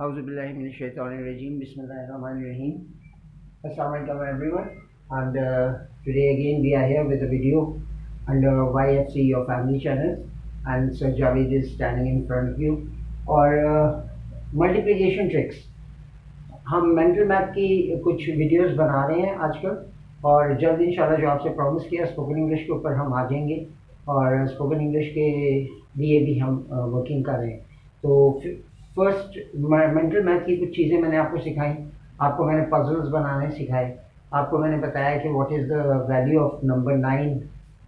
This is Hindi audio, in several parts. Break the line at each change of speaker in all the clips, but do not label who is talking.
Auzubillahiminash-shaytanir-rajim. Bismillahir-rahmanir-rahim. Assalamu alaikum everyone. And today again we are here with a video under YFC Your Family Channel, and Sir Javed is standing in front of you. और मल्टीप्लिकेशन ट्रिक्स, हम मेंटल मैथ की कुछ वीडियोस बना रहे हैं आजकल, और जल्द इंशाल्लाह जो आपसे प्रॉमिस किया स्पोकन इंग्लिश के ऊपर हम आ जाएंगे, और स्पोकन इंग्लिश के लिए भी हम वर्किंग कर रहे हैं। तो फर्स्ट मेंटल मैथ की कुछ चीज़ें मैंने आपको सिखाई, आपको मैंने पजल्स बनाने सिखाए, आपको मैंने बताया कि what is the value of number 9,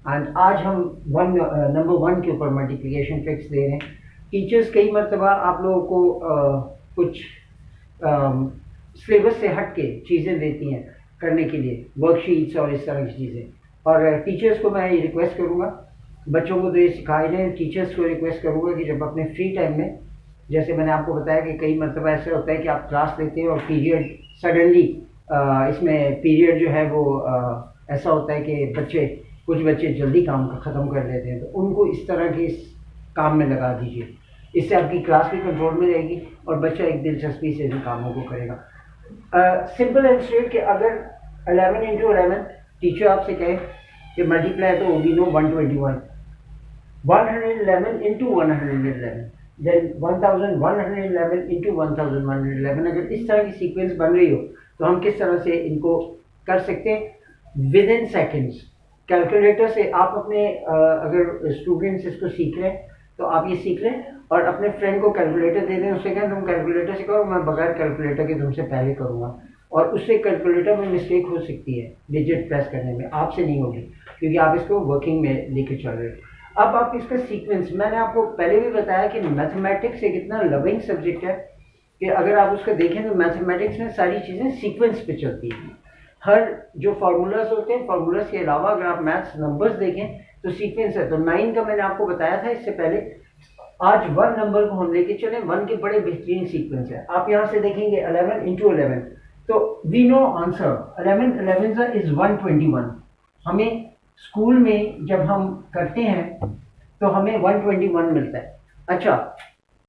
and आज हम नंबर 1 के ऊपर मल्टीप्लिकेशन ट्रिक्स दे रहे हैं। टीचर्स कई मरतबा आप लोगों को कुछ सिलेबस से हट के चीज़ें देती हैं करने के लिए, वर्कशीट्स और इस तरह की चीज़ें, और टीचर्स को मैं ये रिक्वेस्ट करूँगा, बच्चों को तो ये सिखाए जाए, टीचर्स को रिक्वेस्ट करूँगा कि जब अपने फ्री टाइम में, जैसे मैंने आपको बताया कि कई मरतबा ऐसा होता है कि आप क्लास लेते हैं और पीरियड सडनली इसमें पीरियड जो है वो ऐसा होता है कि कुछ बच्चे जल्दी काम ख़त्म कर लेते हैं, तो उनको इस तरह के इस काम में लगा दीजिए। इससे आपकी क्लास भी कंट्रोल में रहेगी और बच्चा एक दिलचस्पी से इन कामों को करेगा। सिंपल एंड स्ट्रेट कि अगर 11 × 11 टीचर आपसे कहे कि मल्टीप्लाई, तो वी नो 121, 111 × 111, देन 1111 × 1111। अगर इस तरह की सीक्वेंस बन रही हो तो हम किस तरह से इनको कर सकते हैं विद इन सेकेंड्स। कैलकुलेटर से आप अपने अगर स्टूडेंट्स इसको सीख रहे हैं तो आप ये सीख लें और अपने फ्रेंड को कैलकुलेटर दे दें, उससे कहें तुम कैलकुलेटर से करो, मैं बगैर कैलकुलेटर के तुमसे पहले करूँगा, और उससे कैलकुलेटर में मिस्टेक हो सकती है डिजिट प्रेस करने में, आपसे नहीं होगी क्योंकि आप इसको वर्किंग में लेके चल रहे हो। अब आप इसका सीक्वेंस, मैंने आपको पहले भी बताया कि मैथमेटिक्स एक इतना लविंग सब्जेक्ट है कि अगर आप उसको देखें तो मैथमेटिक्स में सारी चीज़ें सीक्वेंस पे चलती हैं। हर जो फार्मूलाज होते हैं, फार्मूलाज के अलावा अगर आप मैथ्स नंबर्स देखें तो सीक्वेंस है। तो 9 का मैंने आपको बताया था इससे पहले। आज 1 नंबर को हम लेके चले, 1 के बड़े बेहतरीन सीक्वेंस है। आप यहाँ से देखेंगे 11 × 11, तो वी नो आंसर 11 11 इज 121। हमें स्कूल में जब हम करते हैं तो हमें 121 मिलता है। अच्छा,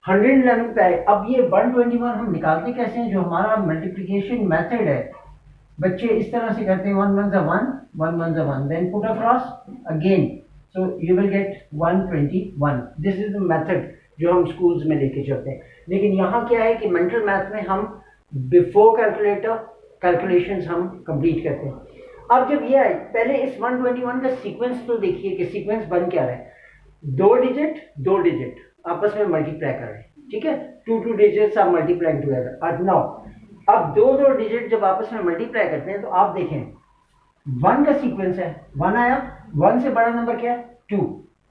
111 पे आए, अब ये 121 हम निकालते कैसे हैं? जो हमारा मल्टीप्लिकेशन मेथड है, बच्चे इस तरह से करते हैं 1 1 1 1 1 1, then put across again, so you will get 121। This is the method जो हम स्कूल्स में लेके चलते हैं। लेकिन यहाँ क्या है कि मेंटल मैथ में हम बिफोर कैलकुलेटर कैलकुलेशंस हम कंप्लीट करते हैं। अब जब ये आए, पहले इस 121 का सीक्वेंस तो देखिए कि सीक्वेंस बन क्या रहा है। 2 डिजिट आपस में मल्टीप्लाई कर रहे हैं, ठीक है, 2 digits are multiplying together. Now अब 2 डिजिट जब आपस में मल्टीप्लाई करते हैं तो आप देखें 1 का सीक्वेंस है, 1 आया, 1 से बड़ा नंबर क्या है 2,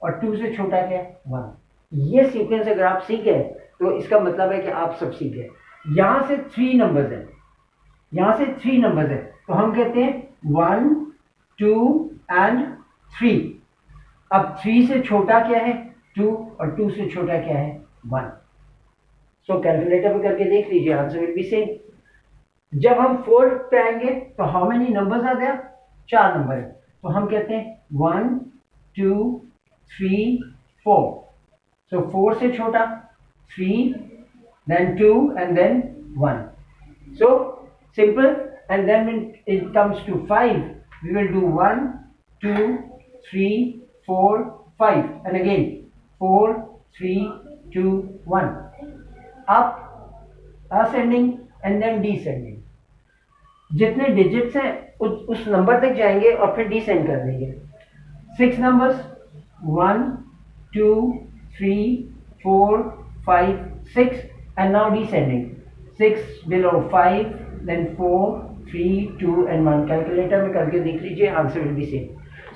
और 2 से छोटा क्या है 1। ये सीक्वेंस अगर आप सीख गए तो इसका मतलब है कि आप सब सीख गए। यहाँ से 3 नंबर्स हैं, यहाँ से 3 नंबर्स हैं, तो हम कहते हैं 1 2 and 3। अब 3 से छोटा क्या है 2, और 2 से छोटा क्या है 1। सो कैलकुलेटर पे करके देख लीजिए, आंसर विल बी सेम। जब हम 4 पे आएंगे तो हाउ मेनी नंबर्स आ गया? 4 नंबर है, तो हम कहते हैं 1 2 3 4। सो 4 से छोटा 3, then 2 and then 1. So simple, and then when it comes to 5 we will do 1 2 3 4 5, and again 4 3 2 1, up ascending and then descending। जितने डिजिट्स हैं उस नंबर तक जाएंगे और फिर डिसेंड कर देंगे। 6 numbers 1 2 3 4 5 6, and now descending 6 below 5, then 4 3 2 and 1। Calculator में करके देख लीजिए, आंसर विल बी सेम।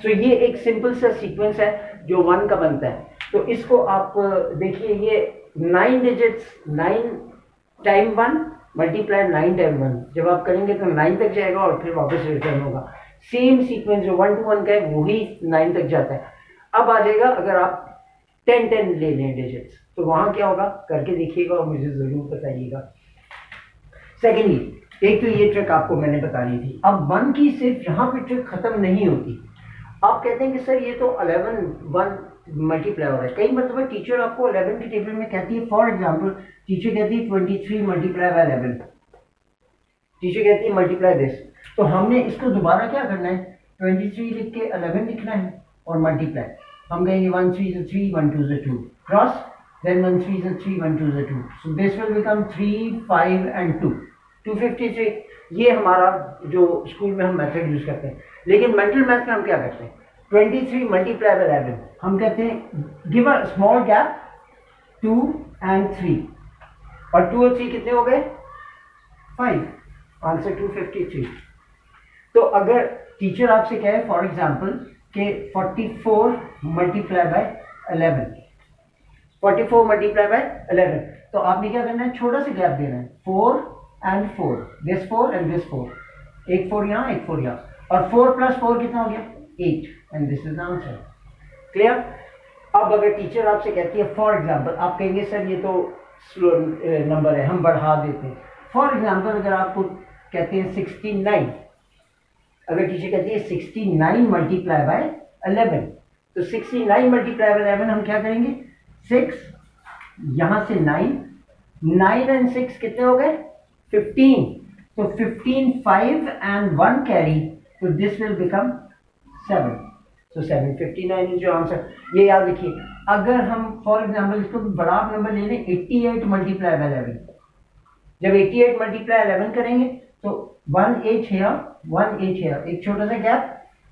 सो ये एक सिंपल सा सीक्वेंस है जो 1 का बनता है। तो इसको आप देखिए, ये 9 डिजिट्स, 9 टाइम 1 मल्टीप्लाई 9 टाइम 1, जब आप करेंगे तो 9 तक जाएगा और फिर वापस रिटर्न होगा। सेम सीक्वेंस जो 1 to 1 का है वही 9 तक जाता है। अब आ जाएगा अगर आप 10 ले लें डिजिट्स, तो वहाँ क्या होगा करके देखिएगा और मुझे ज़रूर बताइएगा। सेकेंडली, एक तो ये ट्रिक आपको मैंने बतानी थी। अब 1 की सिर्फ यहाँ पे ट्रिक ख़त्म नहीं होती। आप कहते हैं कि सर ये तो 11 1 मल्टीप्लाई हो रहा है। कई मतलब टीचर आपको 11 के टेबल में कहती है, फॉर एग्जांपल टीचर कहती है 23 मल्टीप्लाई बाय 11, टीचर कहती है मल्टीप्लाई दिस, तो हमने इसको दोबारा क्या करना है, 23 लिख के 11 लिखना है और मल्टीप्लाई। हम कहेंगे 1 3 is 3, 1 2 is 2, cross, then 1 3 is 3, 1 2 is 2, so this will become 3 5 and 2, 253। ये हमारा जो स्कूल में हम मेथड यूज करते हैं। लेकिन मेंटल मैथ में हम क्या करते हैं, 23 मल्टीप्लाई बाय 11, हम कहते हैं give a small gap 2 and 3, और 2 और 3 कितने हो गए, 5, आंसर 253। तो अगर टीचर आपसे कहे फॉर एग्जांपल कि 44 मल्टीप्लाई बाय 11, 44 मल्टीप्लाई बाय 11, तो आपने क्या करना है, छोटा सा गैप देना है, 4 and 4, this 4 and this 4, एक 4 यहाँ एक 4 यहाँ, और 4 + 4 कितना हो गया, 8, and this is the answer। Clear. अब अगर टीचर आपसे कहती है फॉर एग्जांपल, आप कहेंगे सर ये तो स्लो नंबर है, हम बढ़ा देते हैं। फॉर एग्जांपल अगर आपको कहते हैं 69, अगर टीचर कहती है 69 मल्टीप्लाई बाय 11, तो 69 मल्टीप्लाई बाय 11 हम क्या करेंगे, 6, यहाँ से 9, 9 and 6 कितने हो गए, 15, तो 15 5 and 1 कैरी, तो दिस विल बिकम 7, तो 759 इज योर आंसर। ये याद रखिए। अगर हम फॉर एग्जांपल इसको बड़ा नंबर ले लें, 88 मल्टीप्लाई बाय 11, जब 88 मल्टीप्लाई 11 करेंगे तो 1 8 है, 1 8 है, एक छोटा सा गैप,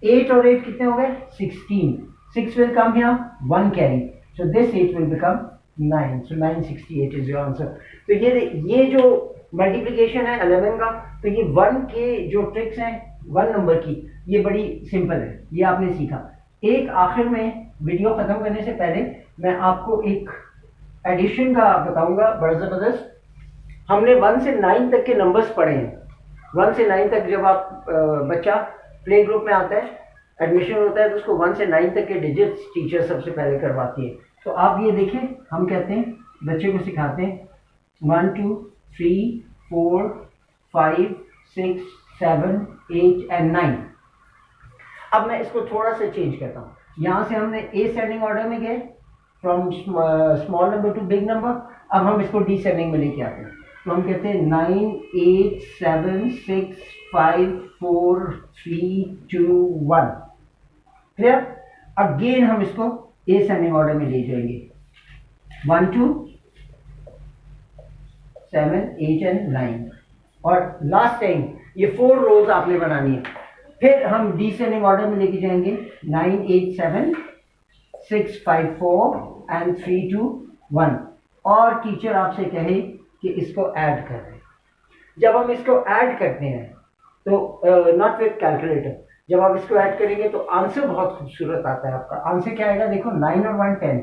8 और 8 कितने हो गए, 16, 6 will come here, 1 carry, so this 8 will become 9, so 968 is your answer। तो ये जो मल्टीप्लिकेशन है 11 का, तो ये 1 के जो ट्रिक्स हैं 1 नंबर की, ये बड़ी सिंपल है, ये आपने सीखा। एक आखिर में वीडियो खत्म करने से पहले मैं आपको एक एडिशन का बताऊंगा, बड़ा ज़बरदस्त। हमने 1 से 9 तक के नंबर्स पढ़े हैं। 1 से 9 तक जब आप बच्चा प्ले ग्रुप में आता है, एडमिशन होता है, तो उसको 1 से 9 तक के डिजिट्स टीचर सबसे पहले करवाती है। तो आप ये देखें, हम कहते हैं बच्चे को सिखाते हैं 1 2 3 4 5 6 7 8 and 9। अब मैं इसको थोड़ा सा चेंज करता हूँ। यहाँ से हमने असेंडिंग ऑर्डर में गए, from small number two big number. अब हम इसको डिसेंडिंग में लेके आते हैं, तो हम कहते हैं 9 8 7 6 5 4 3 2 1। क्लियर। अगेन हम इसको असेंडिंग ऑर्डर में ले जाएंगे, 1 2 7 8 and 9, और लास्ट टाइम ये 4 रोज आपने बनानी है। फिर हम डिसेंडिंग ऑर्डर में लेके जाएंगे 9 8 7 6 5 4 and 3 2 1, और टीचर आपसे कहे कि इसको ऐड कर रहे हैं। जब हम इसको ऐड करते हैं तो नॉट विथ कैलकुलेटर, जब आप इसको ऐड करेंगे तो आंसर बहुत खूबसूरत आता है। आपका आंसर क्या आएगा, देखो 9 और 1 10,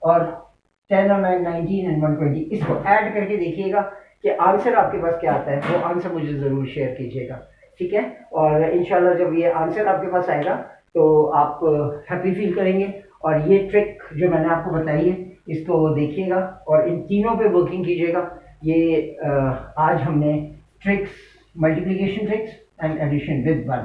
और 10 और 9 19 and 120। इसको ऐड करके देखिएगा कि आंसर आपके पास क्या आता है, वो आंसर मुझे ज़रूर शेयर कीजिएगा, ठीक है। और इंशाल्लाह जब ये आंसर आपके पास आएगा तो आप हैप्पी फील करेंगे। और ये ट्रिक जो मैंने आपको बताई है, इसको देखिएगा और इन तीनों पे वर्किंग कीजिएगा। ये आज हमने tricks, multiplication tricks and addition with 1,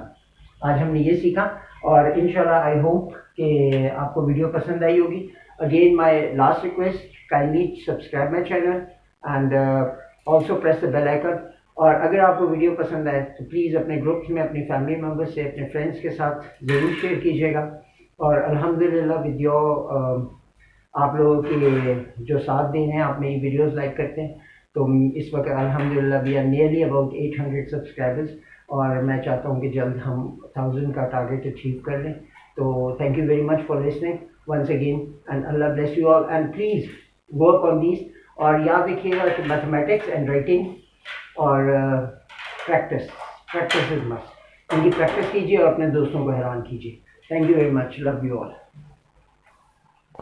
आज हमने ये सीखा, और इंशाल्लाह आई होप कि आपको वीडियो पसंद आई होगी। Again my last request, kindly subscribe my channel and also press the bell icon. और अगर आपको वीडियो पसंद आए तो प्लीज़ अपने ग्रुप्स में, अपने फैमिली मेम्बर्स से, अपने फ्रेंड्स के साथ ज़रूर शेयर कीजिएगा। और अल्हम्दुलिल्लाह विद योर आप लोगों के जो साथ देने हैं, आप मेरी वीडियोस लाइक करते हैं, तो इस वक्त अल्हम्दुलिल्लाह we are nearly about 800 subscribers, और मैं चाहता हूँ कि जल्द हम 1000 का टारगेट अचीव कर लें। तो thank you very much for listening once again, and Allah bless you all, and please work on these. और याद रखिएगा कि मैथमेटिक्स एंड राइटिंग और प्रैक्टिस इज मस्ट, इनकी प्रैक्टिस कीजिए और अपने दोस्तों को हैरान कीजिए। Thank you very much, love you all.